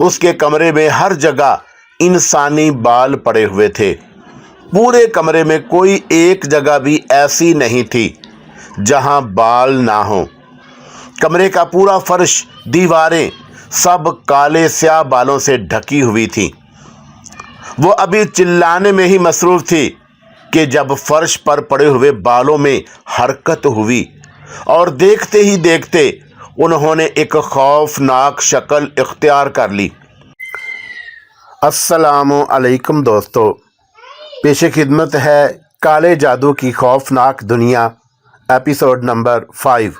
उसके कमरे में हर जगह इंसानी बाल पड़े हुए थे। पूरे कमरे में कोई एक जगह भी ऐसी नहीं थी जहां बाल ना हो। कमरे का पूरा फर्श, दीवारें सब काले स्याह बालों से ढकी हुई थी। वो अभी चिल्लाने में ही मसरूफ थी कि जब फर्श पर पड़े हुए बालों में हरकत हुई और देखते ही देखते उन्होंने एक खौफनाक शक्ल इख्तियार कर ली। अस्सलामु अलैकुम दोस्तों, पेश खिदमत है काले जादू की खौफनाक दुनिया, एपिसोड नंबर 5।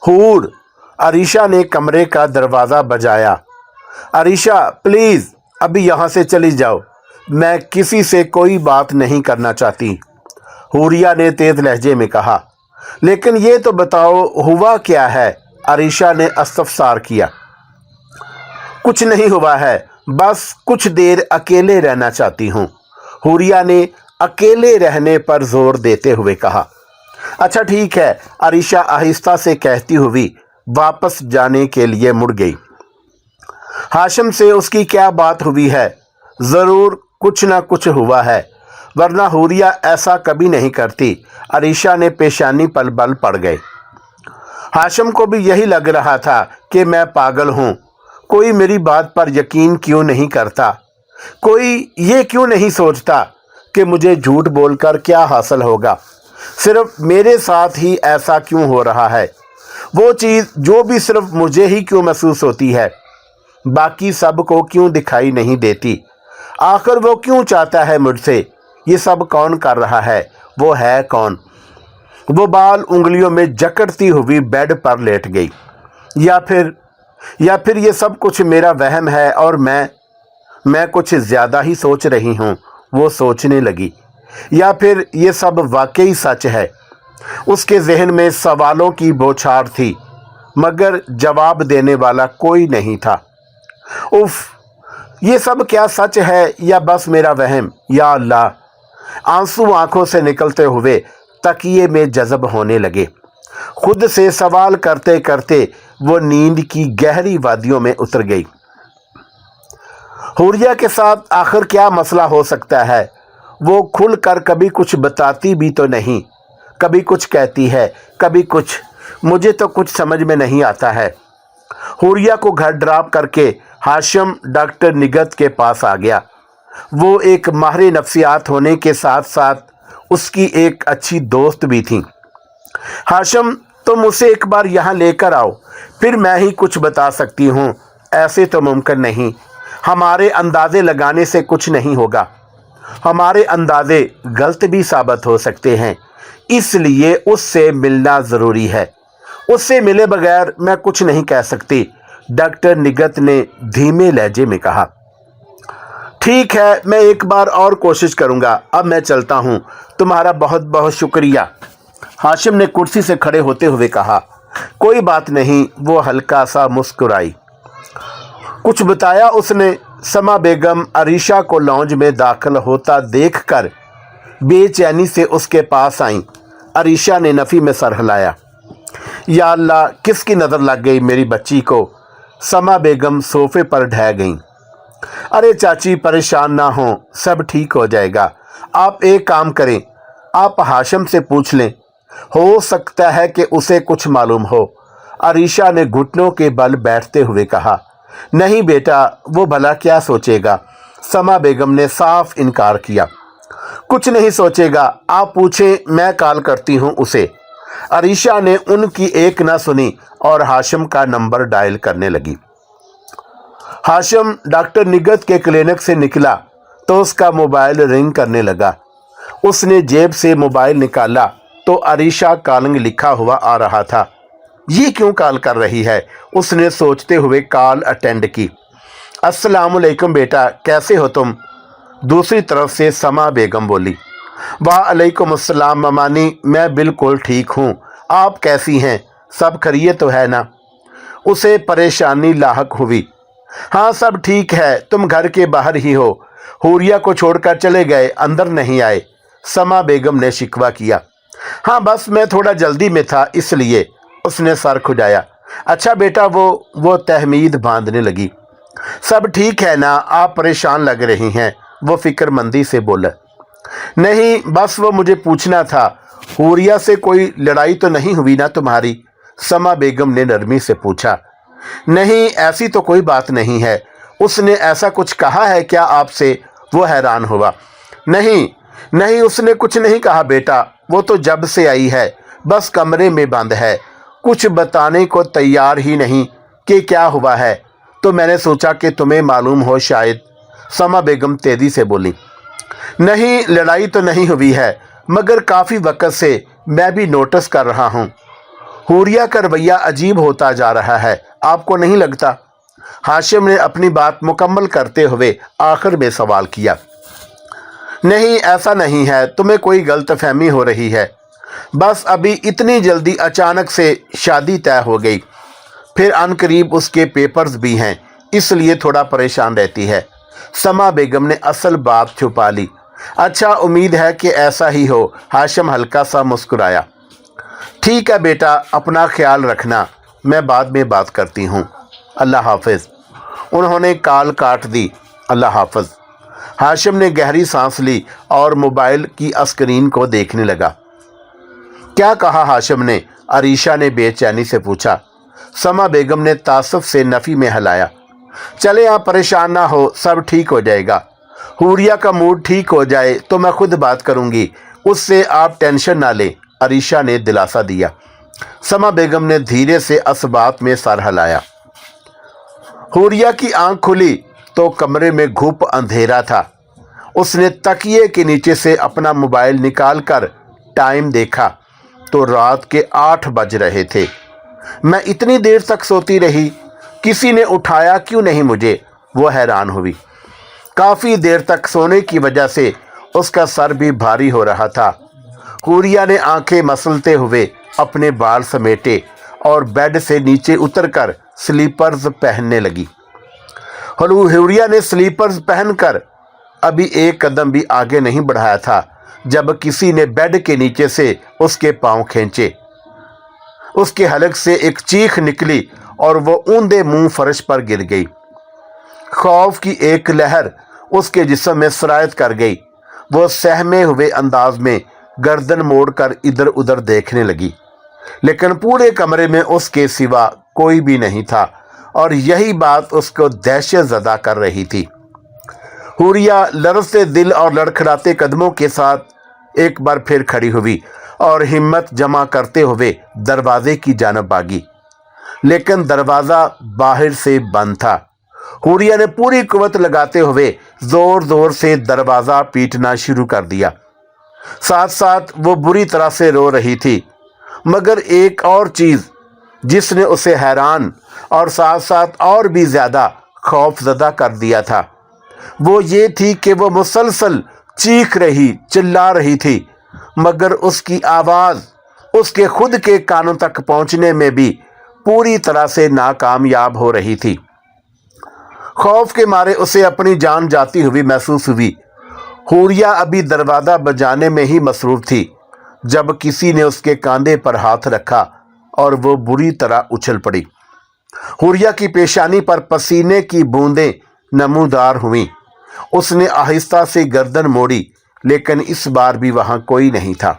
हूर, अरीशा ने कमरे का दरवाज़ा बजाया। अरीशा प्लीज़ अभी यहाँ से चली जाओ, मैं किसी से कोई बात नहीं करना चाहती, हूरिया ने तेज़ लहजे में कहा। लेकिन ये तो बताओ हुआ क्या है? अरीशा ने इस्तफसार किया। कुछ नहीं हुआ है, बस कुछ देर अकेले रहना चाहती हूँ, हूरिया ने अकेले रहने पर जोर देते हुए कहा। अच्छा ठीक है, अरीशा आहिस्ता से कहती हुई वापस जाने के लिए मुड़ गई। हाशिम से उसकी क्या बात हुई है? ज़रूर कुछ ना कुछ हुआ है, वरना हूरिया ऐसा कभी नहीं करती। अरीशा ने पेशानी पर बल पड़ गए। हाशिम को भी यही लग रहा था कि मैं पागल हूँ, कोई मेरी बात पर यकीन क्यों नहीं करता, कोई ये क्यों नहीं सोचता कि मुझे झूठ बोलकर क्या हासिल होगा, सिर्फ मेरे साथ ही ऐसा क्यों हो रहा है, वो चीज़ जो भी सिर्फ मुझे ही क्यों महसूस होती है, बाकी सब को क्यों दिखाई नहीं देती, आखिर वो क्यों चाहता है मुझसे, ये सब कौन कर रहा है, वो है कौन? वो बाल उंगलियों में जकड़ती हुई बेड पर लेट गई। या फिर ये सब कुछ मेरा वहम है और मैं कुछ ज़्यादा ही सोच रही हूँ, वो सोचने लगी। या फिर ये सब वाकई सच है? उसके जहन में सवालों की बौछार थी, मगर जवाब देने वाला कोई नहीं था। उफ, ये सब क्या सच है या बस मेरा वहम? या अल्लाह, आंसू आंखों से निकलते हुए तकिए में जज़ब होने लगे। खुद से सवाल करते करते वो नींद की गहरी वादियों में उतर गई। हूरिया के साथ आखिर क्या मसला हो सकता है? वो खुल कर कभी कुछ बताती भी तो नहीं, कभी कुछ कहती है, कभी कुछ, मुझे तो कुछ समझ में नहीं आता है। हूरिया को घर ड्रॉप करके हाशिम डॉक्टर निगत के पास आ गया। वो एक माहिर नफ्सियात होने के साथ साथ उसकी एक अच्छी दोस्त भी थी। हाशिम, तुम उसे एक बार यहाँ लेकर आओ, फिर मैं ही कुछ बता सकती हूँ। ऐसे तो मुमकिन नहीं, हमारे अंदाजे लगाने से कुछ नहीं होगा, हमारे अंदाजे गलत भी साबित हो सकते हैं, इसलिए उससे मिलना ज़रूरी है। उससे मिले बगैर मैं कुछ नहीं कह सकती, डॉक्टर निगत ने धीमे लहजे में कहा। ठीक है, मैं एक बार और कोशिश करूंगा, अब मैं चलता हूं, तुम्हारा बहुत बहुत शुक्रिया, हाशिम ने कुर्सी से खड़े होते हुए कहा। कोई बात नहीं, वो हल्का सा मुस्कुराई। कुछ बताया उसने? समा बेगम अरीशा को लॉन्ज में दाखिल होता देखकर बेचैनी से उसके पास आईं। अरीशा ने नफ़ी में सर हिलाया। या अल्लाह, किसकी नज़र लग गई मेरी बच्ची को? समा बेगम सोफे पर ढह गईं। अरे चाची परेशान ना हो, सब ठीक हो जाएगा। आप एक काम करें, आप हाशिम से पूछ लें, हो सकता है कि उसे कुछ मालूम हो, अरीशा ने घुटनों के बल बैठते हुए कहा। नहीं बेटा, वो भला क्या सोचेगा, समा बेगम ने साफ इनकार किया। कुछ नहीं सोचेगा, आप पूछें, मैं कॉल करती हूँ उसे। अरीशा ने उनकी एक ना सुनी और हाशिम का नंबर डायल करने लगी। हाशिम डॉक्टर निगत के क्लिनिक से निकला तो उसका मोबाइल रिंग करने लगा। उसने जेब से मोबाइल निकाला तो अरीशा कॉलिंग लिखा हुआ आ रहा था। ये क्यों कॉल कर रही है, उसने सोचते हुए कॉल अटेंड की। अस्सलामुअलैकुम बेटा, कैसे हो तुम? दूसरी तरफ से समा बेगम बोली। वालेकुम अस्सलाम ममानी, मैं बिल्कुल ठीक हूँ, आप कैसी हैं, सब खैरियत तो है ना? उसे परेशानी लाहक हुई। हाँ सब ठीक है, तुम घर के बाहर ही हो, हूरिया को छोड़कर चले गए, अंदर नहीं आए, समा बेगम ने शिकवा किया। हाँ बस मैं थोड़ा जल्दी में था इसलिए, उसने सर खुजाया। अच्छा बेटा, वो तहमीद बांधने लगी। सब ठीक है ना, आप परेशान लग रही हैं, वो फिक्रमंदी से बोला। नहीं, बस वो मुझे पूछना था, हुरिया से कोई लड़ाई तो नहीं हुई ना तुम्हारी? समा बेगम ने नरमी से पूछा। नहीं, ऐसी तो कोई बात नहीं है। उसने ऐसा कुछ कहा है क्या आपसे? वो हैरान हुआ। नहीं नहीं, उसने कुछ नहीं कहा बेटा, वो तो जब से आई है बस कमरे में बंद है, कुछ बताने को तैयार ही नहीं कि क्या हुआ है, तो मैंने सोचा कि तुम्हें मालूम हो शायद। समा बेगम तेजी से बोली। नहीं, लड़ाई तो नहीं हुई है, मगर काफ़ी वक्त से मैं भी नोटिस कर रहा हूँ, हुरिया का रवैया अजीब होता जा रहा है, आपको नहीं लगता? हाशिम ने अपनी बात मुकम्मल करते हुए आखिर में सवाल किया। नहीं, ऐसा नहीं है, तुम्हें कोई गलतफहमी हो रही है। बस अभी इतनी जल्दी अचानक से शादी तय हो गई, फिर अनकरीब उसके पेपर्स भी हैं, इसलिए थोड़ा परेशान रहती है। समा बेगम ने असल बात छुपा ली। अच्छा, उम्मीद है कि ऐसा ही हो। हाशिम हल्का सा मुस्कुराया। ठीक है बेटा, अपना ख्याल रखना, मैं बाद में बात करती हूँ, अल्लाह हाफिज़। उन्होंने कॉल काट दी। अल्लाह हाफिज़। हाशिम ने गहरी सांस ली और मोबाइल की स्क्रीन को देखने लगा। क्या कहा हाशिम ने? अरीशा ने बेचैनी से पूछा। समा बेगम ने तासुफ से नफ़ी में हिलाया। चले, आप परेशान ना हो, सब ठीक हो जाएगा। हुरिया का मूड ठीक हो जाए तो मैं खुद बात करूंगी, उससे आप टेंशन ना लें, अरीशा ने दिलासा दिया। समा बेगम ने धीरे से असबात में सर हिलाया। हुरिया की आंख खुली तो कमरे में घुप अंधेरा था। उसने तकिए के नीचे से अपना मोबाइल निकालकर टाइम देखा तो रात के 8 बज रहे थे। मैं इतनी देर तक सोती रही, किसी ने उठाया क्यों नहीं मुझे? वो हैरान हुई। काफ़ी देर तक सोने की वजह से उसका सर भी भारी हो रहा था। हुरिया ने आंखें मसलते हुए अपने बाल समेटे और बेड से नीचे उतरकर स्लीपर्स पहनने लगी। हुरिया ने स्लीपर्स पहनकर अभी एक कदम भी आगे नहीं बढ़ाया था जब किसी ने बेड के नीचे से उसके पांव खींचे। उसके हलक से एक चीख निकली और वो ऊंधे मुंह फर्श पर गिर गई। खौफ की एक लहर उसके जिस्म में सरायत कर गई। वो सहमे हुए अंदाज में गर्दन मोड़कर इधर उधर देखने लगी, लेकिन पूरे कमरे में उसके सिवा कोई भी नहीं था और यही बात उसको दहशत ज़दा कर रही थी। हुरिया लरज़ते दिल और लड़खड़ाते कदमों के साथ एक बार फिर खड़ी हुई और हिम्मत जमा करते हुए दरवाजे की जानिब भागी, लेकिन दरवाज़ा बाहर से बंद था। हुरिया ने पूरी कुव्वत लगाते हुए ज़ोर ज़ोर से दरवाज़ा पीटना शुरू कर दिया। साथ साथ वो बुरी तरह से रो रही थी, मगर एक और चीज़ जिसने उसे हैरान और साथ साथ और भी ज़्यादा खौफज़दा कर दिया था, वो ये थी कि वो मुसलसल चीख रही, चिल्ला रही थी, मगर उसकी आवाज़ उसके खुद के कानों तक पहुंचने में भी पूरी तरह से नाकामयाब हो रही थी। खौफ के मारे उसे अपनी जान जाती हुई महसूस हुई। हुरिया अभी दरवाज़ा बजाने में ही मसरूफ़ थी जब किसी ने उसके कंधे पर हाथ रखा और वो बुरी तरह उछल पड़ी। हुरिया की पेशानी पर पसीने की बूंदें नमूदार हुईं। उसने आहिस्ता से गर्दन मोड़ी, लेकिन इस बार भी वहां कोई नहीं था।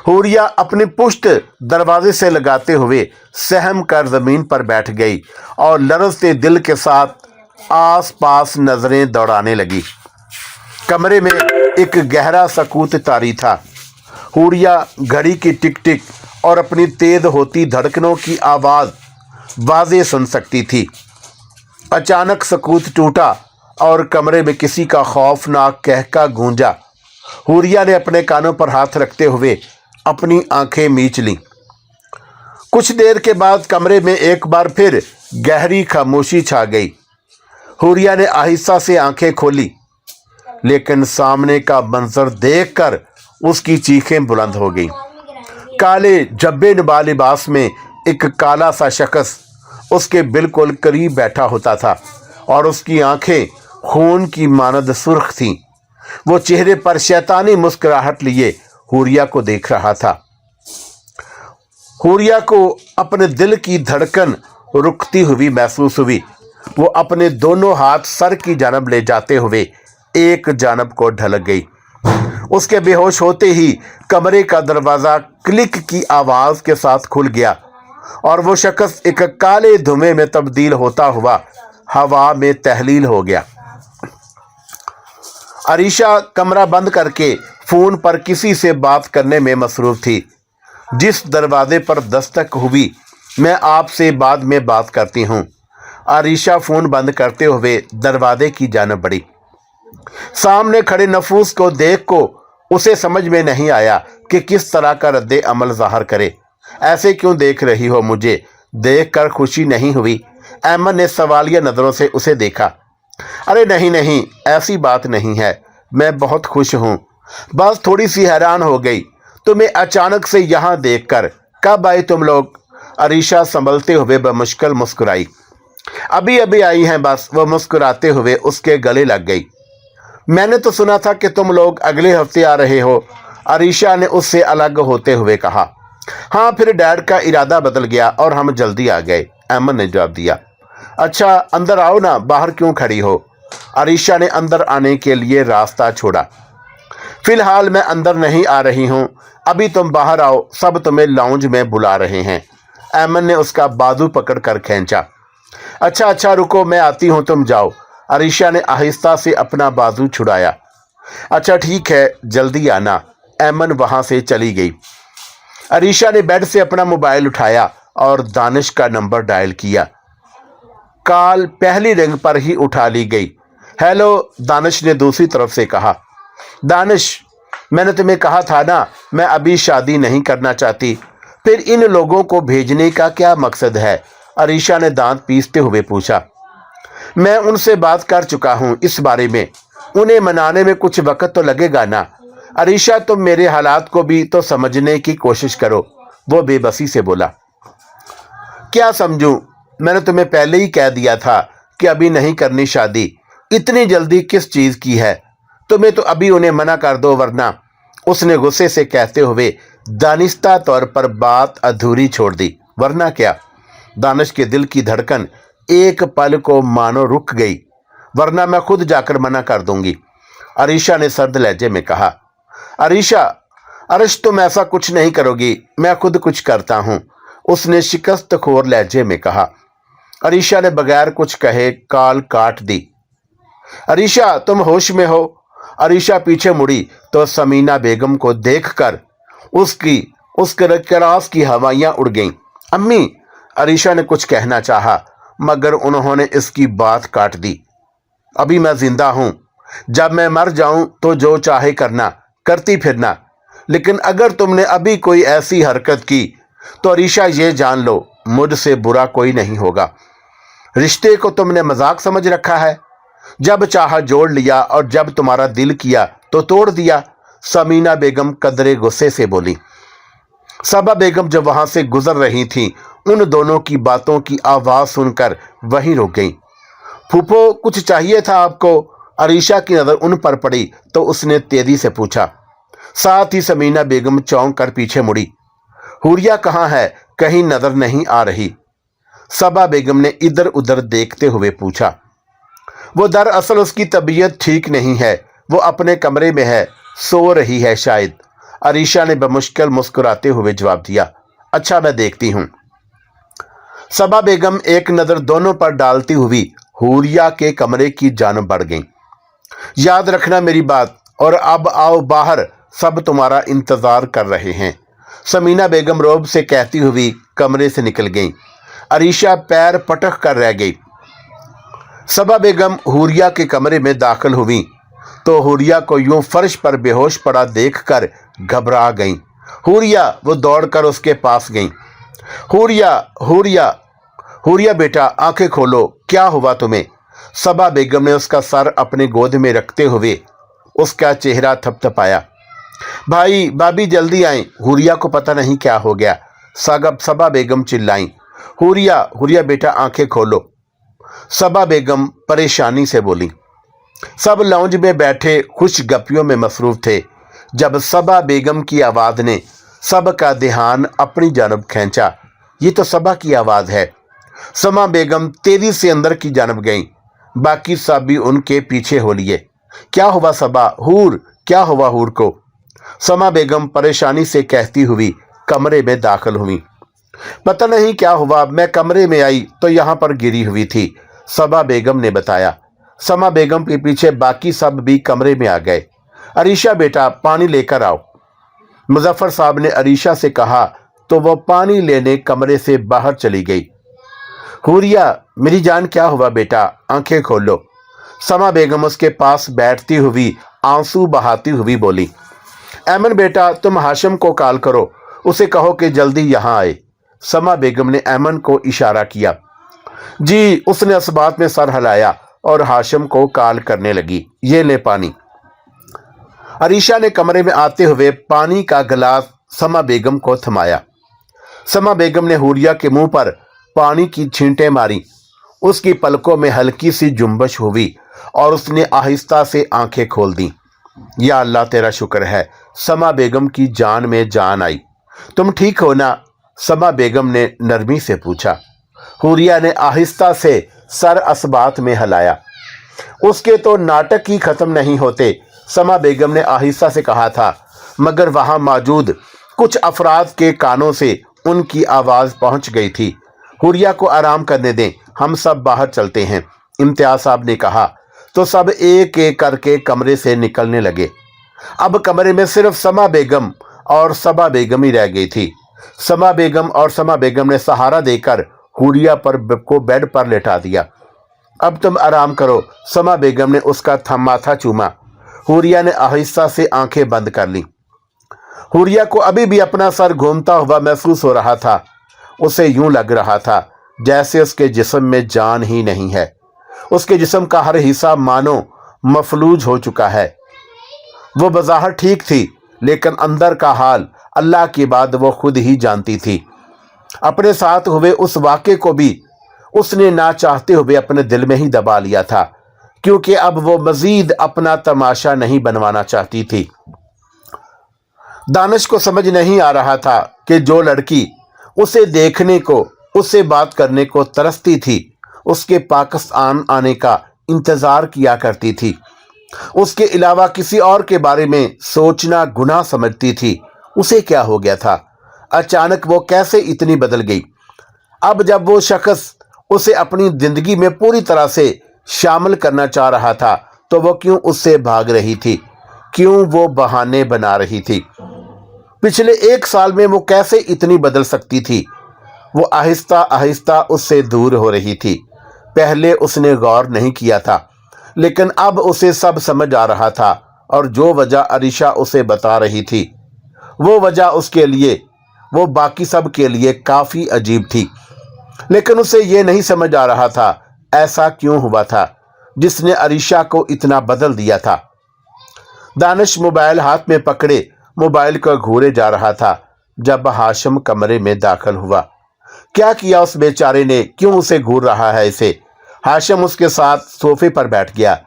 हुरिया अपनी पुश्त दरवाजे से लगाते हुए सहम कर ज़मीन पर बैठ गई और लरज़ते दिल के साथ आस पास नज़रें दौड़ाने लगी। कमरे में एक गहरा सकूत तारी था। हुरिया घड़ी की टिक टिक और अपनी तेज़ होती धड़कनों की आवाज़ वाज़े सुन सकती थी। अचानक सकूत टूटा और कमरे में किसी का खौफनाक कहका गूंजा। हुरिया ने अपने कानों पर हाथ रखते हुए अपनी आंखें मीच लीं। कुछ देर के बाद कमरे में एक बार फिर गहरी खामोशी छा गई। हुरिया ने आहिस्ता से आंखें खोली, लेकिन सामने का मंजर देखकर उसकी चीखें बुलंद हो गईं। काले जब्बे नुमा लिबास में एक काला सा शख्स उसके बिल्कुल करीब बैठा होता था और उसकी आंखें खून की मानद सुर्ख थीं। वो चेहरे पर शैतानी मुस्कुराहट लिए हुरिया को देख रहा था। हुरिया को अपने दिल की धड़कन रुकती हुई महसूस हुई। वो अपने दोनों हाथ सर की जानब ले जाते हुए एक जानब को ढलक गई। उसके बेहोश होते ही कमरे का दरवाज़ा क्लिक की आवाज़ के साथ खुल गया और वो शख्स एक काले धुएं में तब्दील होता हुआ हवा में तहलील हो गया। अरीशा कमरा बंद करके फ़ोन पर किसी से बात करने में मसरूफ़ थी। जिस दरवाजे पर दस्तक हुई, मैं आपसे बाद में बात करती हूँ। अरीशा फ़ोन बंद करते हुए दरवाजे की जानब बढ़ी। सामने खड़े नफूस को देख को उसे समझ में नहीं आया कि किस तरह का रद्द अमल ज़ाहिर करे। ऐसे क्यों देख रही हो? मुझे देख कर खुशी नहीं हुई? अहमद ने सवालिया नज़रों से उसे देखा। अरे नहीं नहीं, ऐसी बात नहीं है, मैं बहुत खुश हूँ। बस थोड़ी सी हैरान हो गई तुम्हें अचानक से यहाँ देखकर। कब आए तुम लोग? अरीशा संभलते हुए बमुश्किल मुस्कुराई। अभी अभी आई हैं बस। वह मुस्कुराते हुए उसके गले लग गई। मैंने तो सुना था कि तुम लोग अगले हफ्ते आ रहे हो, अरीशा ने उससे अलग होते हुए कहा। हाँ, फिर डैड का इरादा बदल गया और हम जल्दी आ गए, अहमद ने जवाब दिया। अच्छा अंदर आओ ना, बाहर क्यों खड़ी हो? अरीशा ने अंदर आने के लिए रास्ता छोड़ा। फिलहाल मैं अंदर नहीं आ रही हूँ, अभी तुम बाहर आओ, सब तुम्हें लाउंज में बुला रहे हैं। अहमद ने उसका बाजू पकड़ कर खींचा। अच्छा अच्छा रुको, मैं आती हूँ, तुम जाओ। अरीशा ने आहिस्ता से अपना बाजू छुड़ाया। अच्छा ठीक है, जल्दी आना। अहमद वहाँ से चली गई। अरीशा ने बेड से अपना मोबाइल उठाया और दानिश का नंबर डायल किया। कॉल पहली रिंग पर ही उठा ली गई। हेलो, दानिश ने दूसरी तरफ से कहा। दानिश, मैंने तुम्हें कहा था ना, मैं अभी शादी नहीं करना चाहती। फिर इन लोगों को भेजने का क्या मकसद है? अरीशा ने दांत पीसते हुए पूछा। मैं उनसे बात कर चुका हूँ इस बारे में, उन्हें मनाने में कुछ वक्त तो लगेगा ना। अरीशा, तुम मेरे हालात को भी तो समझने की कोशिश करो, वो बेबसी से बोला। क्या समझूं? मैंने तुम्हें पहले ही कह दिया था कि अभी नहीं करनी शादी। इतनी जल्दी किस चीज़ की है? तुम्हें तो अभी उन्हें मना कर दो वरना, उसने गुस्से से कहते हुए दानिस्ता तौर पर बात अधूरी छोड़ दी। वरना क्या? दानिश के दिल की धड़कन एक पल को मानो रुक गई। वरना मैं खुद जाकर मना कर दूंगी, अरीशा ने सर्द लहजे में कहा। अरीशा, अर्श तुम ऐसा कुछ नहीं करोगी, मैं खुद कुछ करता हूँ, उसने शिकस्त खोर लहजे में कहा। अरीशा ने बगैर कुछ कहे कॉल काट दी। अरीशा, तुम होश में हो? अरीशा पीछे मुड़ी तो समीना बेगम को देखकर उसके क्रास की हवाइयां उड़ गईं। अम्मी, अरीशा ने कुछ कहना चाहा मगर उन्होंने इसकी बात काट दी। अभी मैं जिंदा हूं, जब मैं मर जाऊं तो जो चाहे करना, करती फिरना, लेकिन अगर तुमने अभी कोई ऐसी हरकत की तो अरीशा ये जान लो, मुझसे बुरा कोई नहीं होगा। रिश्ते को तुमने मजाक समझ रखा है, जब चाहा जोड़ लिया और जब तुम्हारा दिल किया तो तोड़ दिया। समीना बेगम कदरे गुस्से से बोली। सबा बेगम जब वहां से गुजर रही थीं, उन दोनों की बातों की आवाज सुनकर वहीं रुक गईं। फूफो, कुछ चाहिए था आपको? अरीशा की नज़र उन पर पड़ी तो उसने तेजी से पूछा। साथ ही समीना बेगम चौंक कर पीछे मुड़ी। हुरिया कहाँ है? कहीं नजर नहीं आ रही, सबा बेगम ने इधर उधर देखते हुए पूछा। वो दरअसल उसकी तबीयत ठीक नहीं है, वो अपने कमरे में है, सो रही है शायद, अरीशा ने बमुश्किल मुस्कुराते हुए जवाब दिया। अच्छा मैं देखती हूँ। सबा बेगम एक नज़र दोनों पर डालती हुई हुरिया के कमरे की जानब बढ़ गईं। याद रखना मेरी बात, और अब आओ बाहर, सब तुम्हारा इंतजार कर रहे हैं, समीना बेगम रोब से कहती हुई कमरे से निकल गईं। अरीशा पैर पटक कर रह गई। सबा बेगम हुरिया के कमरे में दाखिल हुई तो हुरिया को यूं फर्श पर बेहोश पड़ा देखकर घबरा गईं। हुरिया, वो दौड़कर उसके पास गईं। हुरिया, हुरिया, हुरिया बेटा आंखें खोलो, क्या हुआ तुम्हें? सबा बेगम ने उसका सर अपने गोद में रखते हुए उसका चेहरा थपथपाया। भाई भाभी जल्दी आए, हुरिया को पता नहीं क्या हो गया, सबा बेगम चिल्लाई। हुरिया, हुरिया बेटा आंखें खोलो, सबा बेगम परेशानी से बोली। सब लाउंज में बैठे खुश गप्पियों में मसरूफ थे जब सबा बेगम की आवाज़ ने सब का ध्यान अपनी जानब खींचा। ये तो सबा की आवाज़ है। समा बेगम तेजी से अंदर की जानब गईं। बाकी सब भी उनके पीछे हो लिए। क्या हुआ सबा? हूर, क्या हुआ हूर को? समा बेगम परेशानी से कहती हुई कमरे में दाखिल हुई। पता नहीं क्या हुआ, मैं कमरे में आई तो यहाँ पर गिरी हुई थी, सबा बेगम ने बताया। समा बेगम के पीछे बाकी सब भी कमरे में आ गए। अरीशा बेटा, पानी लेकर आओ, मुजफ्फर साहब ने अरीशा से कहा तो वह पानी लेने कमरे से बाहर चली गई। हुरिया, मेरी जान, क्या हुआ बेटा? आंखें खोलो। समा बेगम उसके पास बैठती हुई आंसू बहाती हुई बोली। ऐमन बेटा, तुम हाशिम को कॉल करो, उसे कहो कि जल्दी यहाँ आए। समा बेगम ने ऐमन को इशारा किया। जी, उसने इस बात में सर हिलाया और हाशिम को कॉल करने लगी। ये ले पानी। अरीशा ने कमरे में आते हुए पानी का गिलास समा बेगम को थमाया। समा बेगम ने हुरिया के मुंह पर पानी की छींटें मारी। उसकी पलकों में हल्की सी जुम्बश हुई और उसने आहिस्ता से आंखें खोल दी। या अल्लाह, तेरा शुक्र है, समा बेगम की जान में जान आई। तुम ठीक हो ना? समा बेगम ने नरमी से पूछा। हुरिया ने आहिस्ता से सर असबात में हिलाया। उसके तो नाटक ही खत्म नहीं होते, समा बेगम ने आहिस्ता से कहा था, मगर वहां मौजूद कुछ अफराद के कानों से उनकी आवाज पहुंच गई थी। हुरिया को आराम करने दें, हम सब बाहर चलते हैं, इम्तियाज साहब ने कहा तो सब एक एक करके कमरे से निकलने लगे। अब कमरे में सिर्फ समा बेगम और सबा बेगम ही रह गई थी। समा बेगम ने सहारा देकर हुरिया को बेड पर लेटा दिया। अब तुम आराम करो, समा बेगम ने उसका माथा चूमा। हुरिया ने आहिस्ता से आंखें बंद कर ली। हुरिया को अभी भी अपना सर घूमता हुआ महसूस हो रहा था। उसे यूं लग रहा था जैसे उसके जिस्म में जान ही नहीं है। उसके जिस्म का हर हिस्सा मानो मफलूज हो चुका है। वो बज़ाहिर ठीक थी, लेकिन अंदर का हाल अल्लाह की बात वो खुद ही जानती थी। अपने साथ हुए उस वाक़े को भी उसने ना चाहते हुए अपने दिल में ही दबा लिया था, क्योंकि अब वो मजीद अपना तमाशा नहीं बनवाना चाहती थी। दानिश को समझ नहीं आ रहा था कि जो लड़की उसे देखने को, उससे बात करने को तरसती थी, उसके पाकिस्तान आने का इंतज़ार किया करती थी, उसके अलावा किसी और के बारे में सोचना गुनाह समझती थी, उसे क्या हो गया था? अचानक वो कैसे इतनी बदल गई? अब जब वो शख्स उसे अपनी जिंदगी में पूरी तरह से शामिल करना चाह रहा था, तो वो क्यों उससे भाग रही थी? क्यों वो बहाने बना रही थी? पिछले 1 साल में वो कैसे इतनी बदल सकती थी? वो आहिस्ता आहिस्ता उससे दूर हो रही थी। पहले उसने गौर नहीं किया था, लेकिन अब उसे सब समझ आ रहा था, और जो वजह अरीशा उसे बता रही थी, वो वजह उसके लिए, वो बाकी सब के लिए काफ़ी अजीब थी। लेकिन उसे ये नहीं समझ आ रहा था ऐसा क्यों हुआ था जिसने अरीशा को इतना बदल दिया था। दानिश मोबाइल हाथ में पकड़े मोबाइल को घूरे जा रहा था जब हाशिम कमरे में दाखिल हुआ। क्या किया उस बेचारे ने? क्यों उसे घूर रहा है इसे? हाशिम उसके साथ सोफे पर बैठ गया।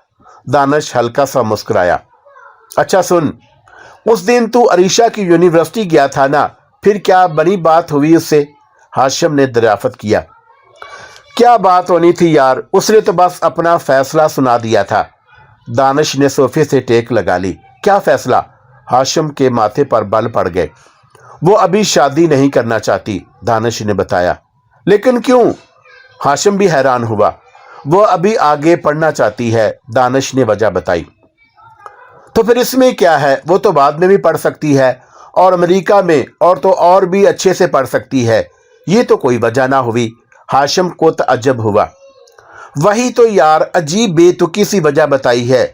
दानिश हल्का सा मुस्कुराया। अच्छा सुन, उस दिन तू अरीशा की यूनिवर्सिटी गया था ना, फिर क्या बड़ी बात हुई उससे? हाशिम ने दरियाफ्त किया। क्या बात होनी थी यार, उसने तो बस अपना फैसला सुना दिया था। दानिश ने सोफे से टेक लगा ली। क्या फैसला? हाशिम के माथे पर बल पड़ गए। वो अभी शादी नहीं करना चाहती, दानिश ने बताया। लेकिन क्यों? हाशिम भी हैरान हुआ। वो अभी आगे पढ़ना चाहती है, दानिश ने वजह बताई। तो फिर इसमें क्या है, वो तो बाद में भी पढ़ सकती है, और अमेरिका में और तो और भी अच्छे से पढ़ सकती है, ये तो कोई वजह ना हुई। हाशिम को तअज्जुब हुआ। वही तो यार, अजीब बेतुकी सी वजह बताई है।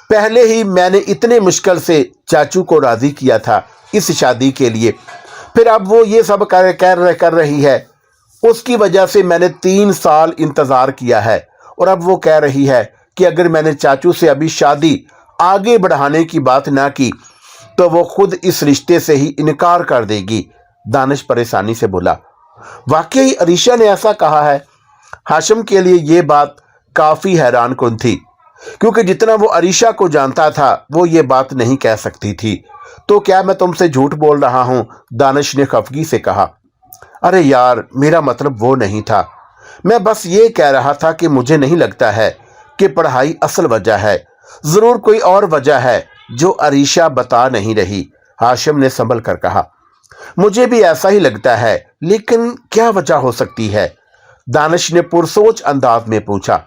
पहले ही मैंने इतने मुश्किल से चाचू को राजी किया था इस शादी के लिए, फिर अब वो ये सब कर रही है। उसकी वजह से मैंने 3 साल इंतज़ार किया है, और अब वो कह रही है कि अगर मैंने चाचू से अभी शादी आगे बढ़ाने की बात ना की तो वो खुद इस रिश्ते से ही इनकार कर देगी। दानिश परेशानी से बोला। वाकई अरीशा ने ऐसा कहा है? हाशिम के लिए ये बात काफ़ी हैरान कुन थी, क्योंकि जितना वो अरीशा को जानता था वो ये बात नहीं कह सकती थी। तो क्या मैं तुमसे झूठ बोल रहा हूँ? दानिश ने खफगी से कहा। अरे यार, मेरा मतलब वो नहीं था। میں بس یہ کہہ رہا تھا کہ مجھے نہیں لگتا ہے کہ پڑھائی اصل وجہ ہے، ضرور کوئی اور وجہ ہے جو عریشہ بتا نہیں رہی۔ ہاشم نے سنبھل کر کہا، مجھے بھی ایسا ہی لگتا ہے، لیکن کیا وجہ ہو سکتی ہے؟ دانش نے پرسوچ انداز میں پوچھا۔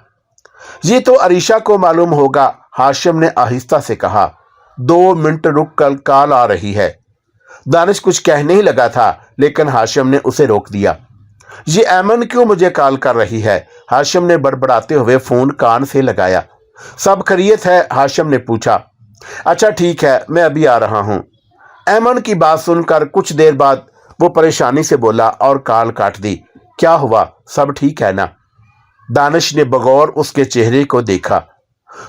یہ تو عریشہ کو معلوم ہوگا، ہاشم نے آہستہ سے کہا۔ 2 منٹ رک کر کال آ رہی ہے۔ دانش کچھ کہنے ہی لگا تھا، لیکن ہاشم نے اسے روک دیا۔ یہ ایمن کیوں مجھے کال کر رہی ہے؟ ہاشم نے بڑبڑاتے ہوئے فون کان سے لگایا۔ سب خیریت ہے؟ ہاشم نے پوچھا۔ اچھا ٹھیک ہے، میں ابھی آ رہا ہوں۔ ایمن کی بات سن کر کچھ دیر بعد وہ پریشانی سے بولا اور کال کاٹ دی۔ کیا ہوا؟ سب ٹھیک ہے نا؟ دانش نے بغور اس کے چہرے کو دیکھا۔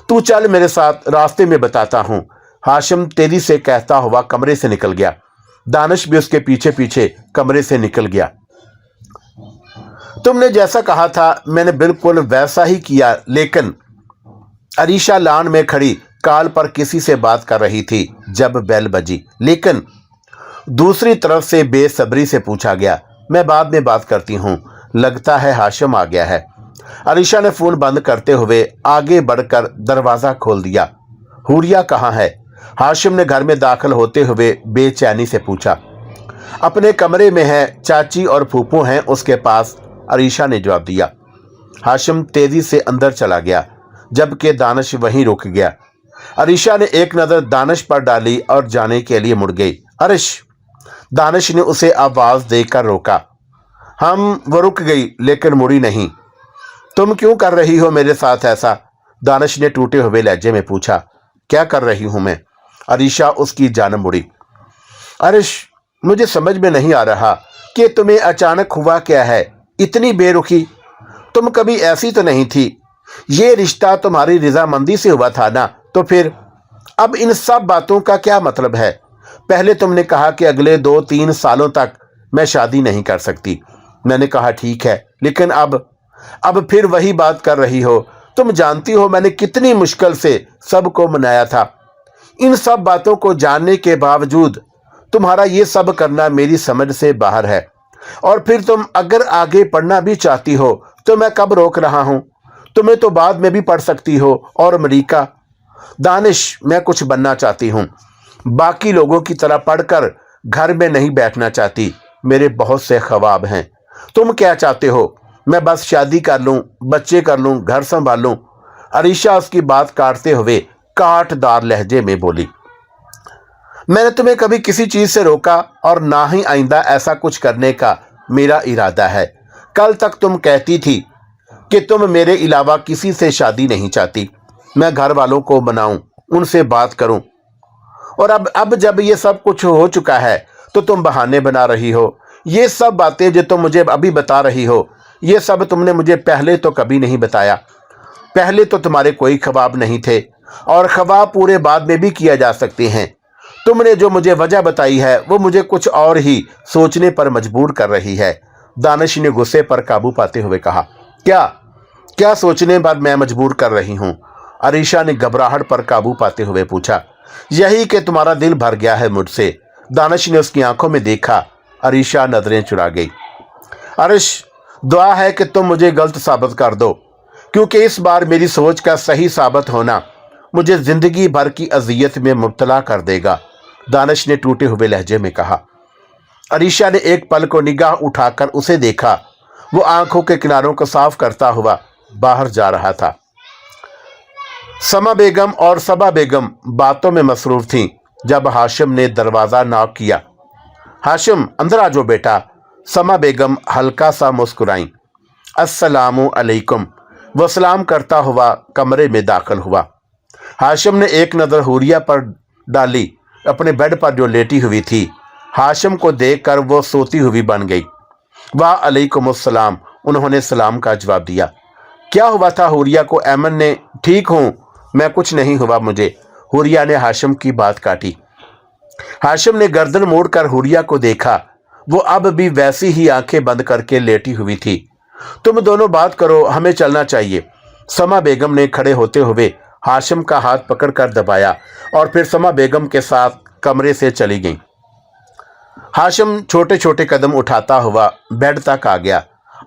تو چل میرے ساتھ، راستے میں بتاتا ہوں، ہاشم تیزی سے کہتا ہوا کمرے سے نکل گیا۔ دانش بھی اس کے پیچھے پیچھے کمرے سے نکل گیا۔ تم نے جیسا کہا تھا میں نے بالکل ویسا ہی کیا، لیکن عریشہ لان میں کھڑی کال پر کسی سے بات کر رہی تھی جب بیل بجی، لیکن دوسری طرف سے بے صبری سے پوچھا گیا، میں بعد میں بات کرتی ہوں، لگتا ہے ہاشم آ گیا ہے۔ عریشہ نے فون بند کرتے ہوئے آگے بڑھ کر دروازہ کھول دیا۔ حوریہ کہاں ہے؟ ہاشم نے گھر میں داخل ہوتے ہوئے بے چینی سے پوچھا۔ اپنے کمرے میں ہے، چاچی اور پھوپھو ہیں اس کے پاس، عریشہ نے جواب دیا۔ ہاشم تیزی سے اندر چلا گیا، جبکہ دانش وہیں رک گیا۔ عریشہ نے ایک نظر دانش پر ڈالی اور جانے کے لیے مڑ گئی۔ عرش! دانش نے اسے آواز دے کر روکا۔ وہ رک گئی لیکن مڑی نہیں۔ تم کیوں کر رہی ہو میرے ساتھ ایسا؟ دانش نے ٹوٹے ہوئے لہجے میں پوچھا۔ کیا کر رہی ہوں میں؟ عریشہ اس کی جانب مڑی۔ عرش، مجھے سمجھ میں نہیں آ رہا کہ تمہیں اچانک ہوا کیا ہے، اتنی بے رخی؟ تم کبھی ایسی تو نہیں تھی، یہ رشتہ تمہاری رضامندی سے ہوا تھا نا، تو پھر اب ان سب باتوں کا کیا مطلب ہے؟ پہلے تم نے کہا کہ اگلے 2-3 سالوں تک میں شادی نہیں کر سکتی، میں نے کہا ٹھیک ہے، لیکن اب پھر وہی بات کر رہی ہو۔ تم جانتی ہو میں نے کتنی مشکل سے سب کو منایا تھا، ان سب باتوں کو جاننے کے باوجود تمہارا یہ سب کرنا میری سمجھ سے باہر ہے، اور پھر تم اگر آگے پڑھنا بھی چاہتی ہو تو میں کب روک رہا ہوں؟ تمہیں تو بعد میں بھی پڑھ سکتی ہو۔ اور امریکہ؟ دانش، میں کچھ بننا چاہتی ہوں، باقی لوگوں کی طرح پڑھ کر گھر میں نہیں بیٹھنا چاہتی، میرے بہت سے خواب ہیں۔ تم کیا چاہتے ہو؟ میں بس شادی کر لوں، بچے کر لوں، گھر سنبھال لوں؟ عریشہ اس کی بات کاٹتے ہوئے کاٹ دار لہجے میں بولی۔ میں نے تمہیں کبھی کسی چیز سے روکا اور نہ ہی آئندہ ایسا کچھ کرنے کا میرا ارادہ ہے۔ کل تک تم کہتی تھی کہ تم میرے علاوہ کسی سے شادی نہیں چاہتی، میں گھر والوں کو مناؤں، ان سے بات کروں، اور اب جب یہ سب کچھ ہو چکا ہے تو تم بہانے بنا رہی ہو۔ یہ سب باتیں جو تم مجھے ابھی بتا رہی ہو، یہ سب تم نے مجھے پہلے تو کبھی نہیں بتایا۔ پہلے تو تمہارے کوئی خواب نہیں تھے، اور خواب پورے بعد میں بھی کیا جا سکتے ہیں۔ تم نے جو مجھے وجہ بتائی ہے وہ مجھے کچھ اور ہی سوچنے پر مجبور کر رہی ہے۔ دانش نے غصے پر قابو پاتے ہوئے کہا۔ کیا سوچنے پر میں مجبور کر رہی ہوں؟ عریشہ نے گھبراہٹ پر قابو پاتے ہوئے پوچھا۔ یہی کہ تمہارا دل بھر گیا ہے مجھ سے۔ دانش نے اس کی آنکھوں میں دیکھا۔ عریشہ نظریں چرا گئی۔ عرش، دعا ہے کہ تم مجھے غلط ثابت کر دو، کیونکہ اس بار میری سوچ کا صحیح ثابت ہونا مجھے زندگی بھر کی اذیت میں مبتلا کر دے گا، دانش نے ٹوٹے ہوئے لہجے میں کہا۔ عریشہ نے ایک پل کو نگاہ اٹھا کر اسے دیکھا۔ وہ آنکھوں کے کناروں کو صاف کرتا ہوا باہر جا رہا تھا۔ سما بیگم اور صبا بیگم باتوں میں مصروف تھیں جب ہاشم نے دروازہ ناک کیا۔ ہاشم، اندر آ جاؤ بیٹا۔ سما بیگم ہلکا سا مسکرائیں۔ السلام علیکم، وہ سلام کرتا ہوا کمرے میں داخل ہوا۔ ہاشم نے ایک نظر حوریہ پر ڈالی، اپنے بیڈ پر جو لیٹی ہوئی تھی۔ ہاشم کو دیکھ کر وہ سوتی ہوئی بن گئی۔ وعلیکم السلام، انہوں نے سلام کا جواب دیا۔ کیا ہوا تھا حوریہ کو؟ ایمن نے۔ ٹھیک ہوں میں، کچھ نہیں ہوا مجھے، حوریہ نے ہاشم کی بات کاٹی۔ ہاشم نے گردن موڑ کر حوریہ کو دیکھا، وہ اب بھی ویسی ہی آنکھیں بند کر کے لیٹی ہوئی تھی۔ تم دونوں بات کرو، ہمیں چلنا چاہیے۔ سما بیگم نے کھڑے ہوتے ہوئے ہاشم کا ہاتھ پکڑ کر دبایا اور پھر سما بیگم کے ساتھ کمرے سے چلی گئیں۔ ہاشم چھوٹے چھوٹے قدم اٹھاتا ہوا بیڈ تک آ گیا۔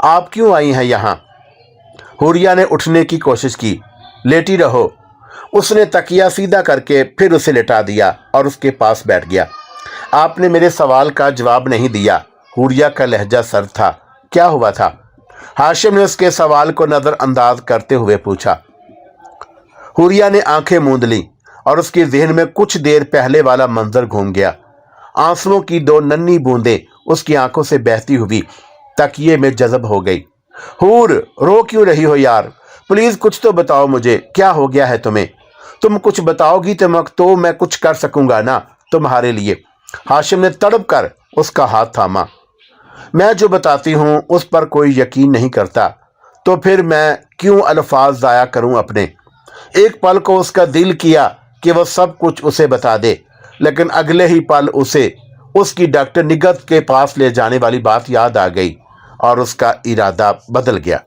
آپ کیوں آئی ہیں یہاں؟ हुरिया ने उठने की कोशिश की। लेटी रहो। उसने तकिया सीधा करके फिर उसे लेटा दिया और उसके पास बैठ गया। आपने मेरे सवाल का जवाब नहीं दिया। हुरिया का लहजा सर्द था। क्या हुआ था? हाशिम ने उसके सवाल को नजरअंदाज करते हुए पूछा। हुरिया ने आंखें मूंद ली और उसके जहन में कुछ देर पहले वाला मंजर घूम गया। आंसुओं की 2 नन्ही बूंदें उसकी आंखों से बहती हुई तकिए में जज़ब हो गई। हूर, रो क्यों रही हो यार? प्लीज कुछ तो बताओ मुझे, क्या हो गया है तुम्हें? तुम कुछ बताओगी तो मैं कुछ कर सकूंगा ना तुम्हारे लिए। हाशिम ने तड़प कर उसका हाथ थामा। मैं जो बताती हूँ उस पर कोई यकीन नहीं करता, तो फिर मैं क्यों अल्फाज ज़ाया करूँ अपने? एक पल को उसका दिल किया कि वह सब कुछ उसे बता दे, लेकिन अगले ही पल उसे उसकी डॉक्टर निगत के पास ले जाने वाली बात याद आ गई और उसका इरादा बदल गया।